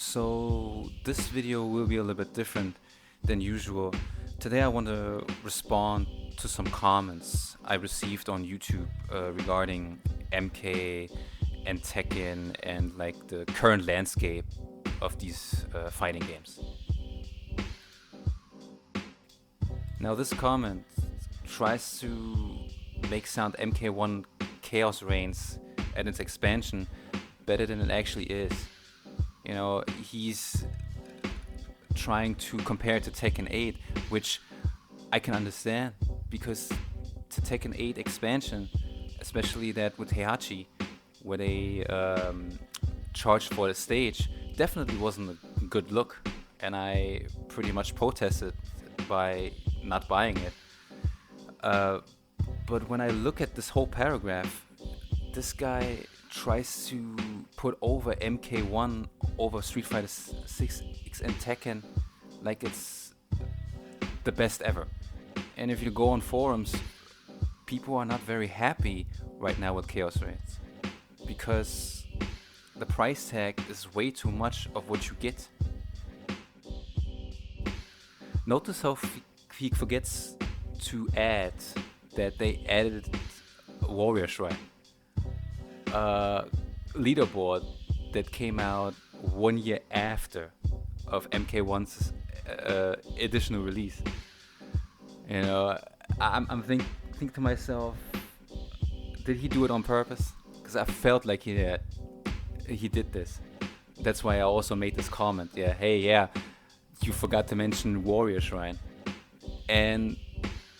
So this video will be a little bit different than usual. Today I want to respond to some comments I received on YouTube regarding MK and Tekken and like the current landscape of these fighting games. Now this comment tries to make sound MK1 Chaos Reigns and its expansion better than it actually is. You know, he's trying to compare it to Tekken 8, which I can understand, because the Tekken 8 expansion, especially that with Heihachi, where they charged for the stage, definitely wasn't a good look, and I pretty much protested by not buying it. But when I look at this whole paragraph, this guy tries to put over MK1 over Street Fighter 6 and Tekken like it's the best ever. And if you go on forums, people are not very happy right now with Chaos Reigns, because the price tag is way too much of what you get. Notice how he forgets to add that they added Warrior Shrine, leaderboard that came out 1 year after of MK1's additional release. You know, I'm thinking to myself, did he do it on purpose? Because I felt like he did this. That's why I also made this comment. Yeah, you forgot to mention Warrior Shrine. And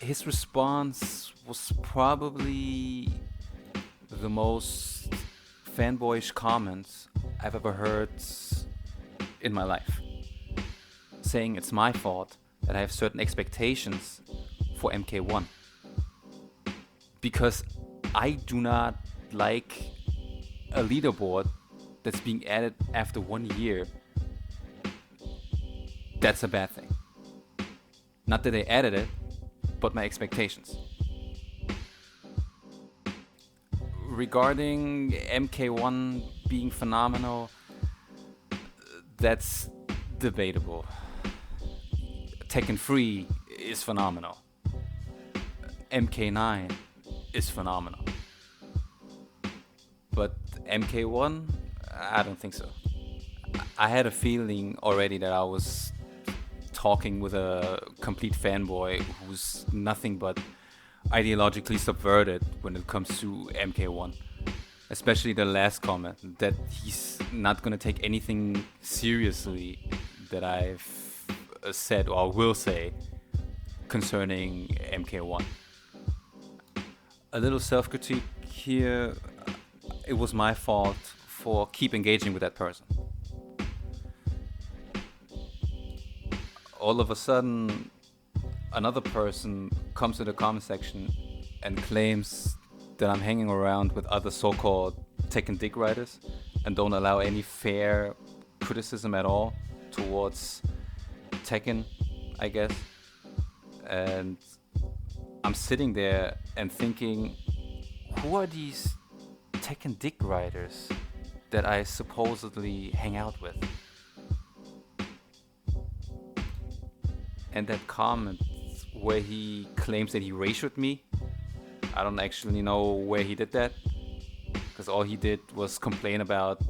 his response was probably the most fanboyish comment I've ever heard in my life, saying it's my fault that I have certain expectations for MK1 because I do not like a leaderboard that's being added after 1 year. That's a bad thing. Not that they added it, but my expectations. Regarding MK1 being phenomenal, that's debatable. Tekken 3 is phenomenal. MK9 is phenomenal. But MK1, I don't think so. I had a feeling already that I was talking with a complete fanboy who's nothing but ideologically subverted when it comes to MK1. Especially the last comment, that he's not gonna take anything seriously that I've said or will say concerning MK1. A little self-critique here. It was my fault for keep engaging with that person. All of a sudden, another person comes to the comment section and claims that I'm hanging around with other so-called Tekken dick riders and don't allow any fair criticism at all towards Tekken, I guess. And I'm sitting there and thinking, who are these Tekken dick riders that I supposedly hang out with? And that comment where he claims that he rage-quit me, I don't actually know where he did that, because all he did was complain about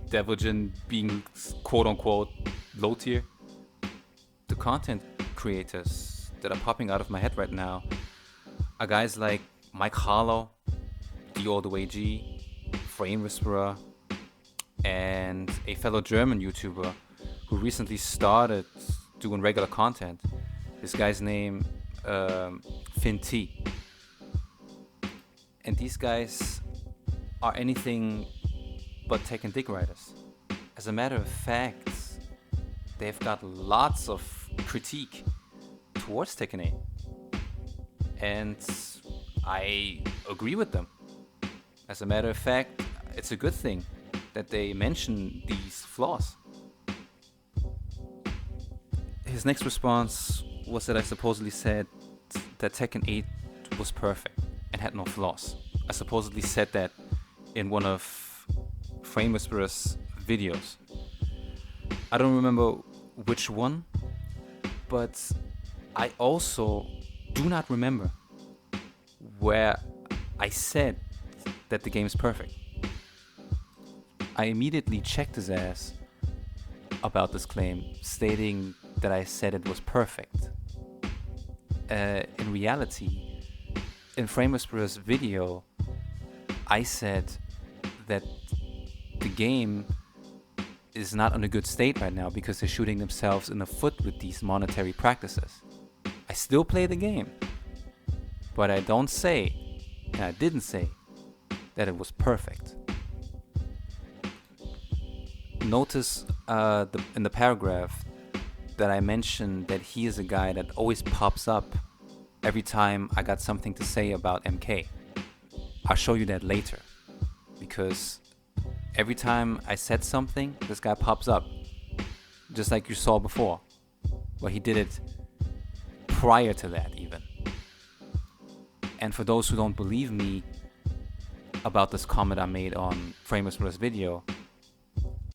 Devilgen being quote-unquote low tier. The content creators that are popping out of my head right now are guys like Mike Hollow, The All The Way G, Frame Whisperer, and a fellow German YouTuber who recently started doing regular content. This guy's name, Finn T. And these guys are anything but Tekken dick riders. As a matter of fact, they've got lots of critique towards Tekken 8. And I agree with them. As a matter of fact, it's a good thing that they mention these flaws. His next response was that I supposedly said that Tekken 8 was perfect and had no flaws. I supposedly said that in one of Frame Whisperer's videos. I don't remember which one, but I also do not remember where I said that the game is perfect. I immediately checked his ass about this claim, stating that I said it was perfect. In reality, in Frame Whisperer's video, I said that the game is not in a good state right now because they're shooting themselves in the foot with these monetary practices. I still play the game, but I don't say, and I didn't say, that it was perfect. Notice in the paragraph that I mentioned that he is a guy that always pops up every time I got something to say about MK. I'll show you that later, because every time I said something, this guy pops up, just like you saw before, where he did it prior to that even. And for those who don't believe me about this comment I made on Frame Whisperer's video,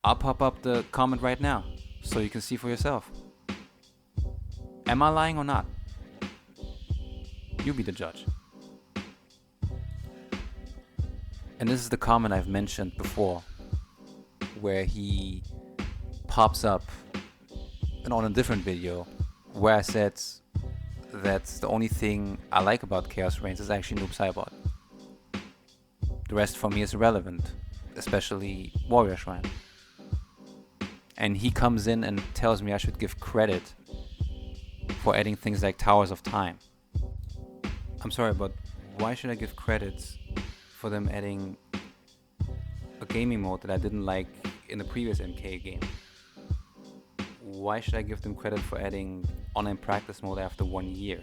I'll pop up the comment right now so you can see for yourself. Am I lying or not? You be the judge. And this is the comment I've mentioned before, where he pops up and on a different video where I said that the only thing I like about Chaos Reigns is actually Noob Saibot. The rest for me is irrelevant, especially Warrior Shrine. And he comes in and tells me I should give credit for adding things like Towers of Time. I'm sorry, but why should I give credit for them adding a gaming mode that I didn't like in the previous MK game? Why should I give them credit for adding online practice mode after 1 year?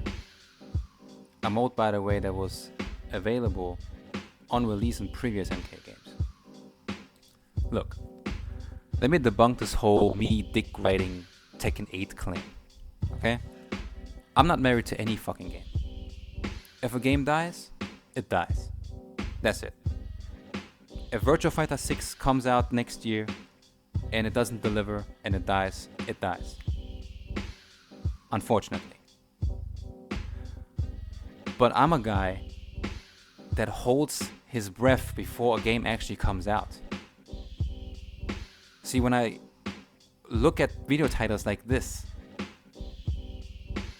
A mode, by the way, that was available on release in previous MK games. Look, let me debunk this whole me dick riding Tekken 8 claim, okay? I'm not married to any fucking game. If a game dies, it dies. That's it. If Virtua Fighter 6 comes out next year and it doesn't deliver and it dies, it dies. Unfortunately. But I'm a guy that holds his breath before a game actually comes out. See, when I look at video titles like this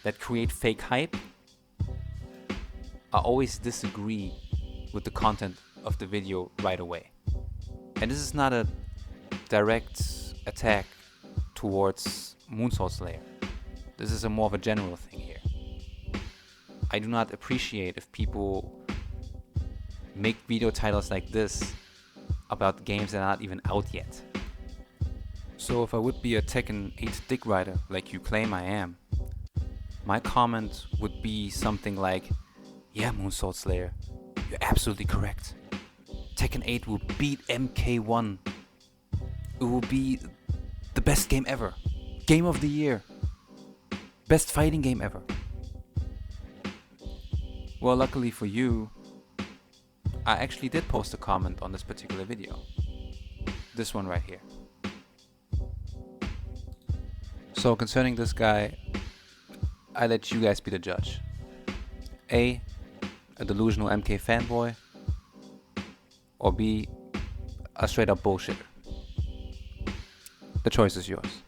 that create fake hype, I always disagree with the content of the video right away. And this is not a direct attack towards Moonsault Slayer. This is a more of a general thing here. I do not appreciate if people make video titles like this about games that are not even out yet. So if I would be a Tekken 8 dick rider like you claim I am, my comment would be something like, yeah, Moonsault Slayer, you're absolutely correct. Tekken 8 will beat MK1. It will be the best game ever. Game of the year. Best fighting game ever. Well, luckily for you, I actually did post a comment on this particular video. This one right here. So concerning this guy, I let you guys be the judge. A delusional MK fanboy, or B, a straight up bullshitter. The choice is yours.